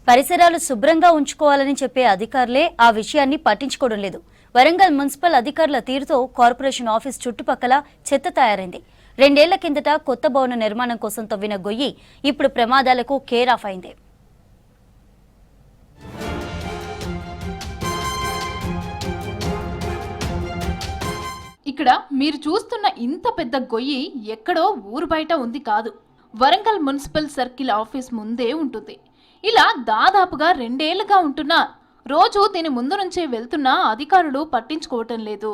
పరిసరాలు శుభ్రంగా ఉంచుకోవాలని చెప్పే అధికారులే ఆ విషయాన్ని పట్టించుకోవడం లేదు. వరంగల్ మున్సిపల్ అధికారుల తీరుతో కార్పొరేషన్ ఆఫీస్ చుట్టుపక్కల చెత్త తయారైంది. 2 ఏళ్ల కిందట కొత్త భవన నిర్మాణం కోసం తవ్విన గొయ్యి ఇప్పుడు ప్రమాదాలకు కేర్ ఆఫ్ అయింది. ఇక్కడ మీరు చూస్తున్న ఇంత పెద్ద గొయ్యి ఎక్కడో ఊరు బయట ఉంది కాదు, వరంగల్ మున్సిపల్ సర్కిల్ ఆఫీస్ ముందే ఉంటుంది. ఇలా దాదాపుగా 2 ఏళ్లుగా ఉంటున్నా రోజు దీని ముందు నుంచే వెళ్తున్నా అధికారులు పట్టించుకోవటం లేదు.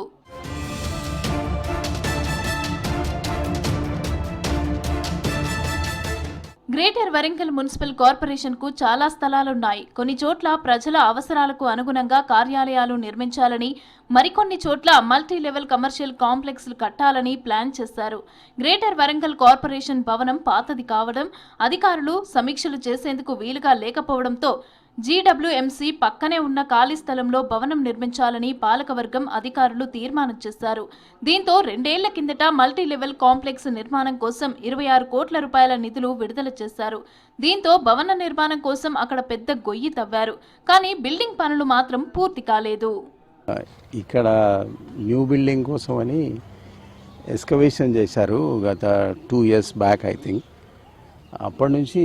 గ్రేటర్ వరంగల్ మున్సిపల్ కార్పొరేషన్ కు చాలా స్థలాలున్నాయి. కొన్ని చోట్ల ప్రజల అవసరాలకు అనుగుణంగా కార్యాలయాలు నిర్మించాలని, మరికొన్ని చోట్ల మల్టీ లెవెల్ కమర్షియల్ కాంప్లెక్స్లు కట్టాలని ప్లాన్ చేశారు. గ్రేటర్ వరంగల్ కార్పొరేషన్ భవనం పాతది కావడం, అధికారులు సమీక్షలు చేసేందుకు వీలుగా లేకపోవడంతో జీడబ్ల్యూఎంసీ పక్కనే ఉన్న ఖాళీ స్థలంలో భవనం నిర్మించాలని పాలకవర్గం అధికారులు తీర్మానం చేశారు. దీంతో 2 ఏళ్ల కిందట మల్టీ లెవెల్ కాంప్లెక్స్ నిర్మాణం కోసం 26 కోట్ల రూపాయల నిధులు విడుదల చేశారు. దీంతో భవన నిర్మాణం కోసం అక్కడ పెద్ద గొయ్యి తవ్వారు. కానీ బిల్డింగ్ పనులు మాత్రం పూర్తి కాలేదు. ఇక్కడ న్యూ బిల్డింగ్ కోసం అని ఎక్స్కవేషన్ చేశారు గత 2 years బ్యాక్ ఐ థింక్. అప్పటి నుంచి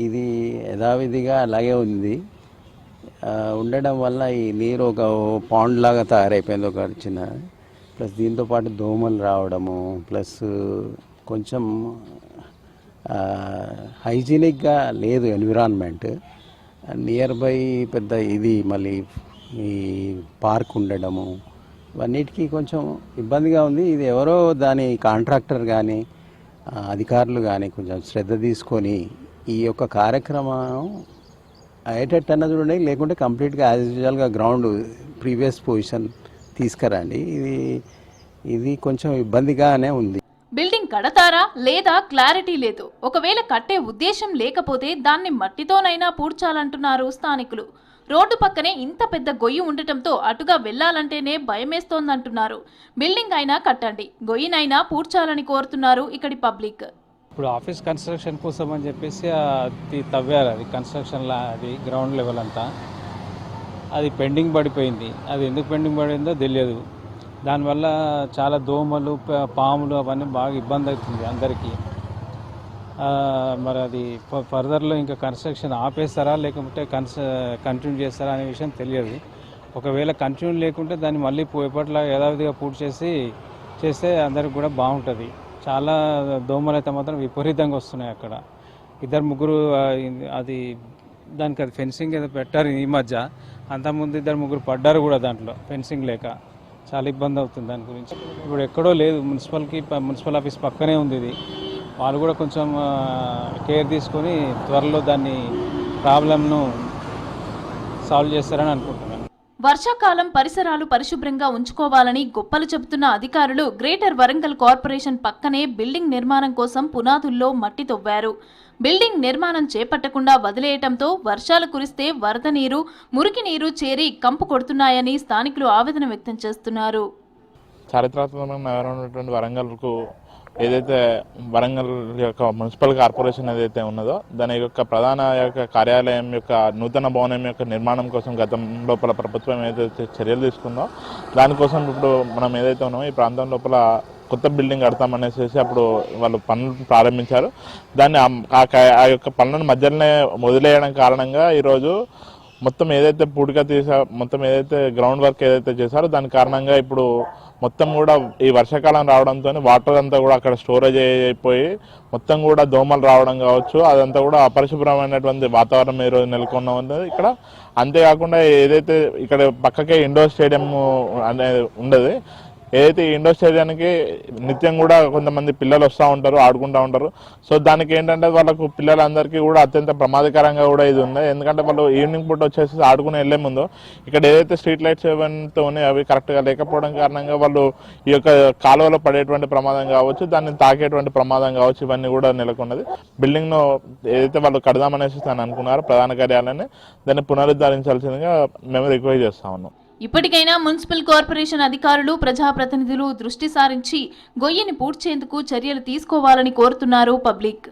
ఇది యథావిధిగా అలాగే ఉంది. ఉండడం వల్ల ఈ నీరు ఒక పాండ్ లాగా తయారైపోయింది, ఒక చిన్న. ప్లస్ దీంతో పాటు దోమలు రావడము, ప్లస్ కొంచెం హైజీనిక్గా లేదు ఎన్విరాన్మెంట్. నియర్ బై పెద్ద ఇది మళ్ళీ ఈ పార్క్ ఉండడము, ఇవన్నిటికీ కొంచెం ఇబ్బందిగా ఉంది. ఇది ఎవరో దాని కాంట్రాక్టర్ కానీ అధికారులు కానీ కొంచెం శ్రద్ధ తీసుకొని ఈ యొక్క కార్యక్రమం అయ్యేటట్టన్నా చూడండి, లేకుంటే కంప్లీట్గా యాజ్ యూజువల్గా గ్రౌండ్ ప్రీవియస్ పొజిషన్ తీసుకురండి. ఇది కొంచెం ఇబ్బందిగానే ఉంది. బిల్డింగ్ కడతారా లేదా క్లారిటీ లేదు. ఒకవేళ కట్టే ఉద్దేశం లేకపోతే దాన్ని మట్టితోనైనా పూడ్చాలంటున్నారు స్థానికులు. రోడ్డు పక్కనే ఇంత పెద్ద గొయ్యి ఉండటంతో అటుగా వెళ్లాలంటేనే భయమేస్తోందంటున్నారు. బిల్డింగ్ అయినా కట్టండి, గొయ్యినైనా పూడ్చాలని కోరుతున్నారు ఇక్కడి పబ్లిక్. ఇప్పుడు ఆఫీస్ కన్స్ట్రక్షన్ కోసం అని చెప్పేసి అది తవ్వారు. అది కన్స్ట్రక్షన్లా అది గ్రౌండ్ లెవెల్ అంతా అది పెండింగ్ పడిపోయింది. అది ఎందుకు పెండింగ్ పడిందో తెలియదు. దానివల్ల చాలా దోమలు, పాములు అవన్నీ బాగా ఇబ్బంది అవుతుంది అందరికీ. మరి అది ఫర్దర్లో ఇంకా కన్స్ట్రక్షన్ ఆపేస్తారా లేకపోతే కంటిన్యూ చేస్తారా అనే విషయం తెలియదు. ఒకవేళ కంటిన్యూ లేకుంటే దాన్ని మళ్ళీ ఎప్పటిలా యథావిధిగా పూర్తి చేస్తే అందరికి కూడా బాగుంటుంది. చాలా దోమలు అయితే మాత్రం విపరీతంగా వస్తున్నాయి అక్కడ. 2-3 అది దానికి అది ఫెన్సింగ్ ఏదో పెట్టారు ఈ మధ్య. అంతకుముందు 2-3 పడ్డారు కూడా దాంట్లో ఫెన్సింగ్ లేక. చాలా ఇబ్బంది అవుతుంది దాని గురించి. ఇప్పుడు ఎక్కడో లేదు, మున్సిపల్ ఆఫీస్ పక్కనే ఉంది ఇది. వాళ్ళు కూడా కొంచెం కేర్ తీసుకొని త్వరలో దాన్ని ప్రాబ్లంను సాల్వ్ చేస్తారని అనుకుంటున్నాను. వర్షాకాలం పరిసరాలు పరిశుభ్రంగా ఉంచుకోవాలని గొప్పలు చెబుతున్న అధికారులు గ్రేటర్ వరంగల్ కార్పొరేషన్ పక్కనే బిల్డింగ్ నిర్మాణం కోసం పునాదుల్లో మట్టి తవ్వారు. బిల్డింగ్ నిర్మాణం చేపట్టకుండా వదిలేయటంతో వర్షాలు కురిస్తే వరద నీరు, మురికి నీరు చేరి కంపు కొడుతున్నాయని స్థానికులు ఆవేదన వ్యక్తం చేస్తున్నారు. చారిత్రాత్మకంగా నగరమైనటువంటి వరంగల్కు ఏదైతే వరంగల్ యొక్క మున్సిపల్ కార్పొరేషన్ ఏదైతే ఉన్నదో దాని యొక్క ప్రధాన కార్యాలయం యొక్క నూతన భవనం యొక్క నిర్మాణం కోసం గతం లోపల ప్రభుత్వం ఏదైతే చర్యలు తీసుకుందో దానికోసం ఇప్పుడు మనం ఏదైతే ఉన్నామో ఈ ప్రాంతం లోపల కొత్త బిల్డింగ్ కడతామనేసి అప్పుడు వాళ్ళు పనులు ప్రారంభించారు. దాన్ని ఆ యొక్క పనులను మధ్యలోనే వదిలేయడం కారణంగా ఈరోజు మొత్తం ఏదైతే మొత్తం ఏదైతే గ్రౌండ్ వర్క్ ఏదైతే చేశారో దాని కారణంగా ఇప్పుడు మొత్తం కూడా ఈ వర్షాకాలం రావడంతో వాటర్ అంతా కూడా అక్కడ స్టోరేజ్ అయిపోయి మొత్తం కూడా దోమలు రావడం కావచ్చు, అదంతా కూడా అపరిశుభ్రమైనటువంటి వాతావరణం ఈరోజు నెలకొన్న ఉన్నది ఇక్కడ. అంతేకాకుండా ఏదైతే ఇక్కడ పక్కకే ఇండోర్ స్టేడియం అనేది ఉండదు, ఏదైతే ఇండోర్ స్టేడియానికి నిత్యం కూడా కొంతమంది పిల్లలు వస్తూ ఉంటారు, ఆడుకుంటూ ఉంటారు. సో దానికి ఏంటంటే వాళ్ళకు పిల్లలందరికీ కూడా అత్యంత ప్రమాదకరంగా కూడా ఇది ఉంది. ఎందుకంటే వాళ్ళు ఈవినింగ్ పూట వచ్చేసి ఆడుకుని వెళ్లే ముందు ఇక్కడ ఏదైతే స్ట్రీట్ లైట్స్ ఏవైతే ఉన్నాయో అవి కరెక్ట్గా లేకపోవడం కారణంగా వాళ్ళు ఈ యొక్క కాలువలో పడేటువంటి ప్రమాదం కావచ్చు, దాన్ని తాకేటువంటి ప్రమాదం కావచ్చు, ఇవన్నీ కూడా నెలకొన్నది. బిల్డింగ్ను ఏదైతే వాళ్ళు కడదామనేసి దాన్ని అనుకున్నారో ప్రధాన కార్యాలయాన్ని దాన్ని పునరుద్ధరించాల్సిందిగా మేము రిక్వెస్ట్ చేస్తా ఉన్నాం. ఇప్పటికైనా మున్సిపల్ కార్పొరేషన్ అధికారులు, ప్రజాప్రతినిధులు దృష్టి సారించి గొయ్యిని పూడ్చేందుకు చర్యలు తీసుకోవాలని కోరుతున్నారు పబ్లిక్.